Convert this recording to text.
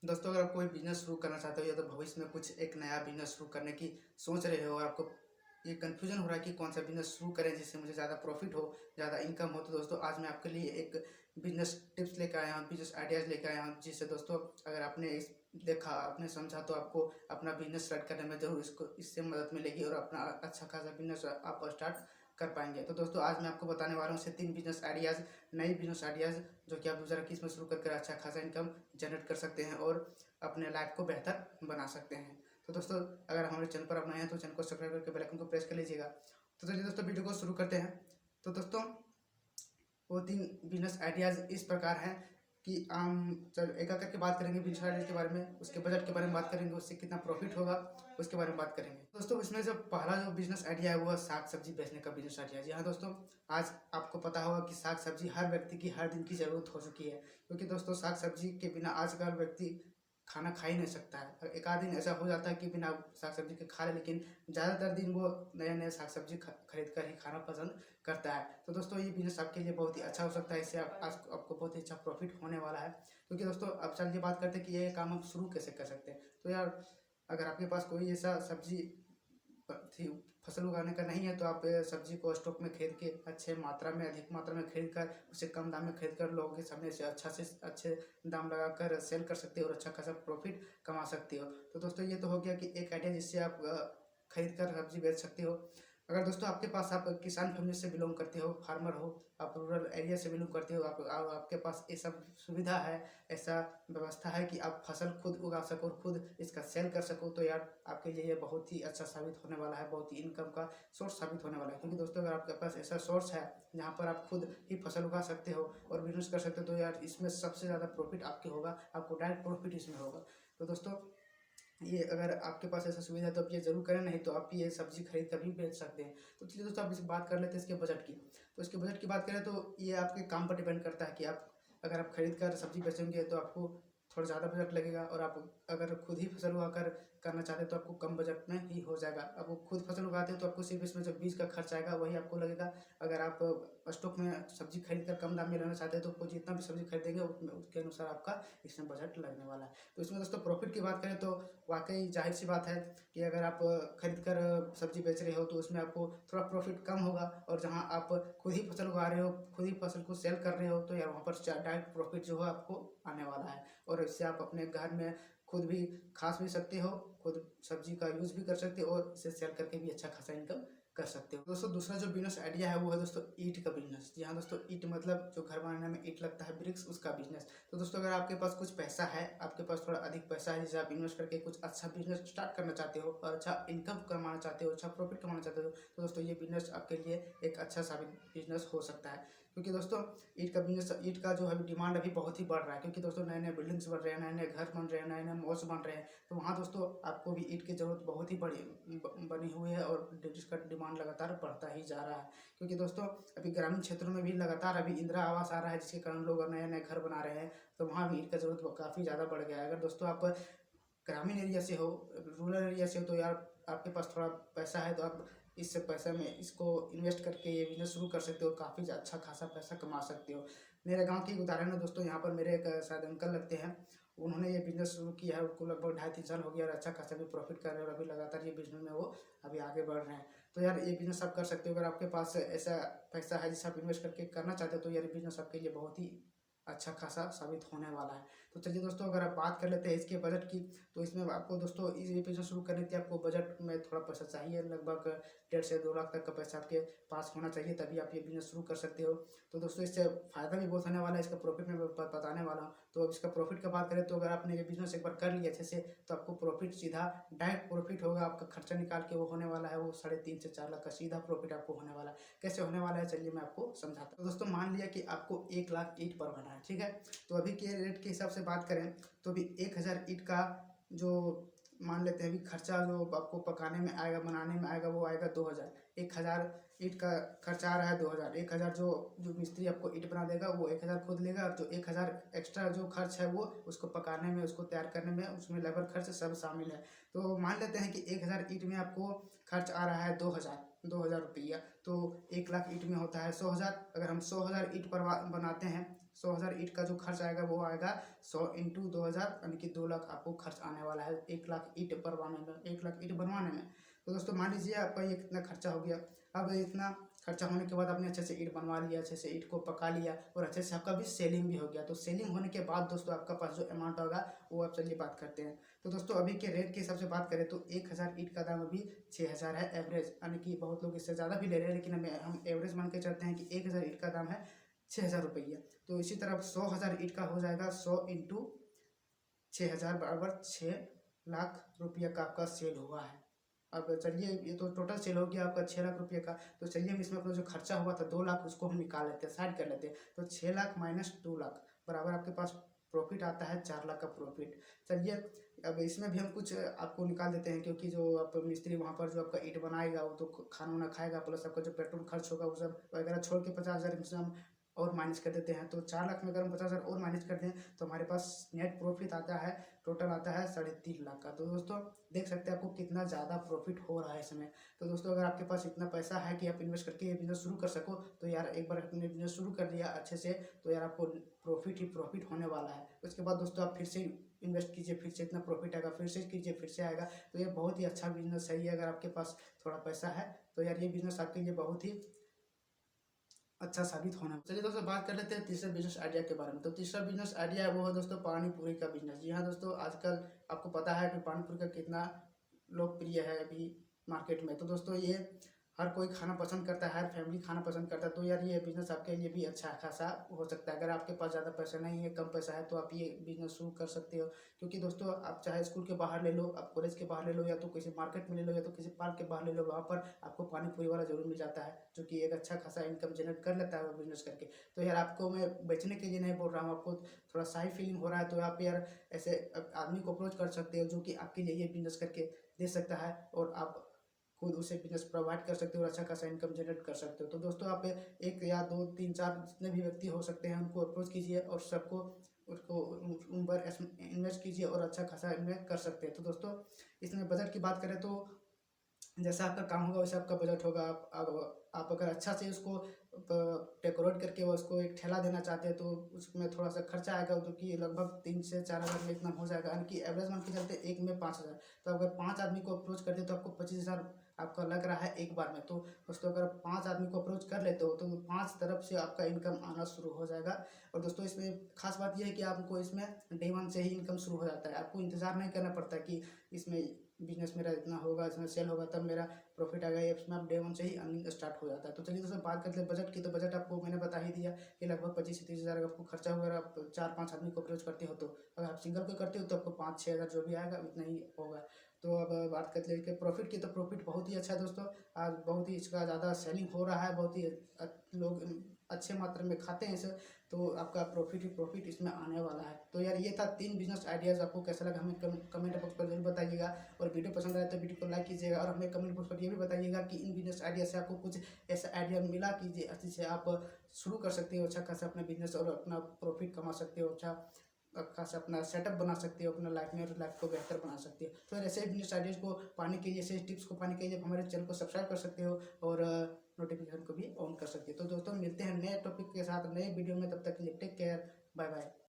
दोस्तों, अगर आप कोई बिजनेस शुरू करना चाहते हो या तो भविष्य में कुछ एक नया बिजनेस शुरू करने की सोच रहे हो और आपको ये कन्फ्यूजन हो रहा है कि कौन सा बिजनेस शुरू करें जिससे मुझे ज़्यादा प्रॉफिट हो, ज़्यादा इनकम हो, तो दोस्तों आज मैं आपके लिए एक बिजनेस टिप्स लेकर आया हूँ, बिजनेस आइडियाज़ लेकर आया हूँ, जिससे दोस्तों अगर आपने इस देखा, आपने समझा तो आपको अपना बिजनेस स्टार्ट करने में ज़रूर इससे मदद मिलेगी और अपना अच्छा खासा बिजनेस आप स्टार्ट कर पाएंगे। तो दोस्तों आज मैं आपको बताने वाला हूँ ऐसे 3 बिजनेस आइडियाज़, नई बिजनेस आइडियाज़ जो कि आप 2021 में शुरू करके अच्छा खासा इनकम जनरेट कर सकते हैं और अपने लाइफ को बेहतर बना सकते हैं। तो दोस्तों अगर हमारे चैनल पर आप नए हैं तो चैनल को सब्सक्राइब करके बेल आइकन को प्रेस कर लीजिएगा। तो चलिए दोस्तों वीडियो को शुरू करते हैं। तो दोस्तों वो 3 बिजनेस आइडियाज़ इस प्रकार हैं कि हम चलो एक एक करके बात करेंगे बिजनेस आइडियाज़ के बारे में, उसके बजट के बारे में बात करेंगे, उससे कितना प्रॉफिट होगा उसके बारे में बात करेंगे। दोस्तों इसमें जो पहला जो बिजनेस आइडिया है वो साग सब्जी बेचने का बिजनेस आइडिया है। जी हाँ दोस्तों, आज आपको पता होगा कि साग सब्जी हर व्यक्ति की हर दिन की ज़रूरत हो चुकी है, क्योंकि दोस्तों साग सब्जी के बिना आजकल व्यक्ति खाना खा ही नहीं सकता है। एक आध दिन ऐसा हो जाता है कि बिना साग सब्जी के खा ले, लेकिन ज़्यादातर दिन वो नए नए साग सब्जी खरीद कर ही खाना पसंद करता है। तो दोस्तों ये बिजनेस आपके लिए बहुत ही अच्छा हो सकता है, इससे आपको बहुत ही अच्छा प्रॉफिट होने वाला है। क्योंकि दोस्तों अब चलिए बात करते हैं कि ये काम हम शुरू कैसे कर सकते हैं। तो यार अगर आपके पास कोई ऐसा सब्जी फसल उगाने का नहीं है तो आप सब्जी को स्टॉक में खरीद के अच्छे मात्रा में, अधिक मात्रा में खरीद कर उसे कम दाम में खरीद कर लोगों के सामने से अच्छे दाम लगाकर सेल कर सकते हो और अच्छा खासा प्रॉफिट कमा सकते हो। तो दोस्तों ये तो हो गया कि एक आइडिया जिससे आप खरीद कर सब्जी बेच सकते हो। अगर दोस्तों आपके पास आप किसान फैमिली से बिलोंग करते हो, फार्मर हो, आप रूरल एरिया से बिलोंग करते हो, आपके पास ये सब सुविधा है, ऐसा व्यवस्था है कि आप फसल खुद उगा सको और खुद इसका सेल कर सको, तो यार आपके लिए ये बहुत ही अच्छा साबित होने वाला है, बहुत ही इनकम का सोर्स साबित होने वाला है। क्योंकि दोस्तों अगर आपके पास ऐसा सोर्स है जहाँ पर आप खुद ही फसल उगा सकते हो और बिजनेस कर सकते हो, तो यार इसमें सबसे ज़्यादा प्रॉफिट आपके होगा, आपको डायरेक्ट प्रॉफिट इसमें होगा। तो दोस्तों ये अगर आपके पास ऐसा सुविधा है तो आप ये जरूर करें, नहीं तो आप ये सब्जी खरीद कर भी बेच सकते हैं। तो चलिए दोस्तों आप इस बात कर लेते हैं इसके बजट की। तो इसके बजट की बात करें तो ये आपके काम पर डिपेंड करता है कि आप अगर आप खरीद कर सब्जी बेचेंगे तो आपको थोड़ा ज़्यादा बजट लगेगा, और आप अगर खुद ही फसल उगा कर करना चाहते हैं तो आपको कम बजट में ही हो जाएगा। अब वो खुद फसल उगाते हो तो आपको सिर्फ इसमें जो बीज का खर्च आएगा वही आपको लगेगा। अगर आप स्टॉक में सब्जी खरीद कर कम दाम में लेना चाहते हैं तो आपको जितना भी सब्जी खरीदेंगे उसके अनुसार आपका इसमें बजट लगने वाला है। तो इसमें दोस्तों प्रॉफिट की बात करें तो वाकई जाहिर सी बात है कि अगर आप खरीद कर सब्जी बेच रहे हो तो उसमें आपको थोड़ा प्रॉफिट कम होगा, और जहां आप खुद ही फसल उगा रहे हो, खुद ही फसल को सेल कर रहे हो, तो यार वहाँ पर डायरेक्ट प्रॉफिट जो है आपको आने वाला है। और इससे आप अपने घर में खुद भी खा भी सकते हो, खुद सब्जी का यूज़ भी कर सकते हो और इसे सेल करके भी अच्छा खासा इनकम कर सकते हो। दोस्तों दूसरा जो बिजनेस आइडिया है वो है दोस्तों ईंट का बिजनेस। जी हाँ दोस्तों, ईंट मतलब जो घर बनाने में ईंट लगता है, ब्रिक्स, उसका बिजनेस। तो दोस्तों अगर आपके पास कुछ पैसा है, आपके पास थोड़ा अधिक पैसा है जिसे आप इन्वेस्ट करके कुछ अच्छा बिजनेस स्टार्ट करना चाहते हो और अच्छा इनकम कमाना चाहते हो, अच्छा प्रॉफिट कमाना चाहते हो, तो दोस्तों ये बिजनेस आपके लिए एक अच्छा साबित बिजनेस हो सकता है। क्योंकि दोस्तों ईंट का बिजनेस, ईंट का जो है डिमांड अभी बहुत ही बढ़ रहा है, क्योंकि दोस्तों नए नए बिल्डिंग्स बन रहे हैं, नए नए घर बन रहे हैं, नए नए मॉल्स बन रहे हैं। तो वहाँ दोस्तों आपको भी ईंट की ज़रूरत बहुत ही बनी हुई है और जिसका डिमांड लगातार बढ़ता ही जा रहा है। क्योंकि दोस्तों अभी ग्रामीण क्षेत्रों में भी लगातार अभी इंदिरा आवास आ रहा है, जिसके कारण लोग नए नए घर बना रहे हैं, तो वहाँ भी ईंट का ज़रूरत काफ़ी ज़्यादा बढ़ गया है। अगर दोस्तों आप ग्रामीण एरिया से हो, रूरल एरिया से हो, तो यार आपके पास थोड़ा पैसा है तो आप इस पैसा में इसको इन्वेस्ट करके ये बिजनेस शुरू कर सकते हो, काफ़ी अच्छा खासा पैसा कमा सकते हो। मेरे गांव की एक उदाहरण है दोस्तों, यहाँ पर मेरे एक शायद अंकल लगते हैं, उन्होंने ये बिजनेस शुरू किया है, उनको लगभग 2.5-3 साल हो गया और अच्छा खासा भी प्रॉफिट कर रहे हैं और अभी लगातार ये बिजनेस में वो अभी आगे बढ़ रहे हैं। तो यार ये बिजनेस आप कर सकते हो। अगर आपके पास ऐसा पैसा है जिसे आप इन्वेस्ट करके करना चाहते हो तो यार बिजनेस आपके लिए बहुत ही अच्छा खासा साबित होने वाला है। तो चलिए दोस्तों अगर आप बात कर लेते हैं इसके बजट की, तो इसमें आपको दोस्तों ये बिजनेस शुरू करने के लिए आपको बजट में थोड़ा पैसा चाहिए, लगभग 1.5 से 2 लाख तक का पैसा आपके पास होना चाहिए, तभी आप ये बिजनेस शुरू कर सकते हो। तो दोस्तों इससे फ़ायदा भी बहुत होने वाला है, इसका प्रॉफिट मैं बताने वाला हूँ। तो अब इसका प्रॉफिट का बात करें तो अगर आपने ये बिजनेस एक बार कर लिया अच्छे से तो आपको प्रॉफिट सीधा डायरेक्ट प्रॉफिट होगा। आपका खर्चा निकाल के वो होने वाला है, वो 3.5 से 4 लाख का सीधा प्रॉफिट आपको होने वाला है। कैसे होने वाला है चलिए मैं आपको समझाता हूँ। तो दोस्तों मान लिया कि आपको 1 लाख ईंट पर बना है, ठीक है। तो अभी के रेट के हिसाब से बात करें तो अभी 1000 ईंट का जो मान लेते हैं अभी खर्चा जो आपको पकाने में आएगा, बनाने में आएगा, वो आएगा 2000। 1000 ईंट का खर्चा आ रहा है 2000। 1000 जो मिस्त्री आपको ईंट बना देगा वो 1000 खुद लेगा, और जो 1000 एक्स्ट्रा जो खर्च है वो उसको पकाने में, उसको तैयार करने में, उसमें लेबर खर्च सब शामिल है। तो मान लेते हैं कि 1000 ईंट में आपको खर्च आ रहा है 2000 रुपया। तो 1 लाख ईंट में होता है 100,000। अगर हम 100,000 ईंट पर बनाते हैं, 100,000 ईंट का जो खर्च आएगा वो आएगा 100 इंटू 2,000 यानी कि 2 लाख आपको खर्च आने वाला है 1 लाख ईंट बनवाने में, 1 लाख ईंट बनवाने में। तो दोस्तों मान लीजिए आपका ये कितना खर्चा हो गया। अब इतना खर्चा होने के बाद आपने अच्छे से ईंट बनवा लिया, अच्छे से ईंट को पका लिया और अच्छे से आपका भी सेलिंग भी हो गया। तो सेलिंग होने के बाद दोस्तों आपका पास जो अमाउंट होगा वो आप चलिए बात करते हैं। तो दोस्तों अभी के रेट के हिसाब से बात करें तो 1,000 ईंट का दाम अभी 6,000 है एवरेज, यानी कि बहुत लोग इससे ज़्यादा भी ले रहे हैं, लेकिन हम एवरेज मान के चलते हैं कि 1,000 ईंट का दाम है 6,000 रुपये। तो इसी तरह 100,000 ईंट का हो जाएगा 100 इंटू 6,000 बराबर 6 लाख रुपये का आपका सेल हुआ है। अब चलिए ये तो टोटल सेल हो गया आपका 6 लाख रुपये का। तो चलिए हम इसमें अपना जो खर्चा हुआ था 2 लाख उसको हम निकाल लेते हैं, साइड कर लेते हैं। तो 6 लाख माइनस 2 लाख बराबर आपके पास प्रॉफिट आता है 4 लाख का प्रॉफिट। चलिए अब इसमें भी हम कुछ आपको निकाल देते हैं, क्योंकि जो आप मिस्त्री वहाँ पर जो आपका ईंट बनाएगा वो तो खाना वाना खाएगा, प्लस आपका जो पेट्रोल खर्च होगा वो सब वगैरह छोड़ के 50,000 इसमें हम और माइनस कर देते हैं। तो 4 लाख में अगर हम 50,000 और माइनस कर दें तो हमारे पास नेट प्रॉफिट आता है, टोटल आता है 3.5 लाख का। तो दोस्तों देख सकते हैं आपको कितना ज़्यादा प्रॉफिट हो रहा है इसमें। तो दोस्तों अगर आपके पास इतना पैसा है कि आप इन्वेस्ट करके ये बिजनेस शुरू कर सको, तो यार एक बार अपने बिजनेस शुरू कर लिया अच्छे से तो यार आपको प्रॉफिट ही प्रॉफिट होने वाला है। उसके बाद दोस्तों आप फिर से इन्वेस्ट कीजिए, फिर से इतना प्रॉफिट आएगा, फिर से कीजिए फिर से आएगा। तो ये बहुत ही अच्छा बिजनेस है ये। अगर आपके पास थोड़ा पैसा है तो यार ये बिजनेस आपके लिए बहुत ही अच्छा साबित होना। चलिए दोस्तों बात कर लेते हैं तीसरे बिजनेस आइडिया के बारे में। तो तीसरा बिजनेस आइडिया है वो है दोस्तों पानी पूरी का बिजनेस। जी हाँ दोस्तों, आजकल आपको पता है कि पानी पूरी का कितना लोकप्रिय है अभी मार्केट में। तो दोस्तों ये हर कोई खाना पसंद करता है, हर फैमिली खाना पसंद करता है। तो यार ये बिजनेस आपके लिए भी अच्छा खासा हो सकता है। अगर आपके पास ज़्यादा पैसा नहीं है, कम पैसा है, तो आप ये बिजनेस शुरू कर सकते हो। क्योंकि दोस्तों आप चाहे स्कूल के बाहर ले लो, आप कॉलेज के बाहर ले लो, या तो किसी मार्केट में ले लो, या तो किसी पार्क के बाहर ले लो, वहाँ पर आपको पानी पूरी वाला जरूर मिल जाता है, जो कि एक अच्छा खासा इनकम जनरेट कर लेता है वो बिजनेस करके। तो यार आपको मैं बेचने के लिए नहीं बोल रहा हूँ, आपको थोड़ा शाही फीलिंग हो रहा है तो आप यार ऐसे आदमी को अप्रोच कर सकते हो जो कि आपके लिए ये बिजनेस करके दे सकता है, और आप खुद उसे बिजनेस प्रोवाइड कर सकते हो और अच्छा खासा इनकम जनरेट कर सकते हो। तो दोस्तों आप एक या दो तीन चार जितने भी व्यक्ति हो सकते हैं उनको अप्रोच कीजिए और सबको उसको उन पर इन्वेस्ट कीजिए और अच्छा खासा इन्वेस्ट कर सकते हैं। तो दोस्तों इसमें बजट की बात करें तो जैसा आपका काम होगा वैसे आपका बजट होगा। आप अगर अच्छा से उसको डेकोरेट करके उसको एक ठेला देना चाहते हैं तो उसमें थोड़ा सा खर्चा आएगा, जो कि लगभग 3 से 4 हज़ार में इतना हो जाएगा, यानी कि एवरेज मान के चलते एक में 5,000। तो अगर 5 आदमी को अप्रोच करते हैं तो आपको 25,000 आपका लग रहा है एक बार में। तो दोस्तों अगर 5 आदमी को अप्रोच कर लेते हो तो 5 तरफ से आपका इनकम आना शुरू हो जाएगा। और दोस्तों इसमें खास बात यह है कि आपको इसमें डे 1 से ही इनकम शुरू हो जाता है। आपको इंतज़ार नहीं करना पड़ता कि इसमें बिजनेस मेरा इतना होगा, इसमें सेल होगा तब मेरा प्रॉफिट आएगा। ये इसमें आप डे 1 से ही अर्निंग स्टार्ट हो जाता है। तो चलिए दोस्तों बात करते हैं बजट की। तो बजट आपको मैंने बता ही दिया कि लगभग 25 से 30 हज़ार आपको खर्चा हुआ। अगर आप 4-5 आदमी को अप्रोच करते हो, तो अगर आप सिंगल को करते हो तो आपको 5-6 हज़ार जो भी आएगा उतना ही होगा। तो अब बात करते हैं कि प्रॉफिट की। तो प्रॉफिट बहुत ही अच्छा है दोस्तों, आज बहुत ही इसका ज़्यादा सेलिंग हो रहा है, बहुत ही लोग अच्छे मात्रा में खाते हैं इसे। तो आपका प्रॉफिट ही प्रॉफिट इसमें आने वाला है। तो यार ये था 3 बिजनेस आइडियाज़। आपको कैसा लगा हमें कमेंट बॉक्स पर जरूर बताइएगा, और वीडियो पसंद आए तो वीडियो को लाइक कीजिएगा, और हमें कमेंट बॉक्स पर ये भी बताइएगा कि इन बिजनेस आइडिया से आपको कुछ ऐसा आइडिया मिला कि जिससे आप शुरू कर सकते हो अच्छा खासा अपना बिजनेस और अपना प्रॉफिट कमा सकते हो, अच्छा खासा अपना सेटअप बना सकते हो अपना लाइफ में, और लाइफ को बेहतर बना सकते हो। तो ऐसे बिजनेस आइडियाज़ को पाने के लिए, ऐसे टिप्स को पाने के लिए हमारे चैनल को सब्सक्राइब कर सकते हो और नोटिफिकेशन को भी ऑन कर सकते हो। तो दोस्तों मिलते हैं नए टॉपिक के साथ नए वीडियो में, तब तक के लिए टेक केयर, बाय बाय।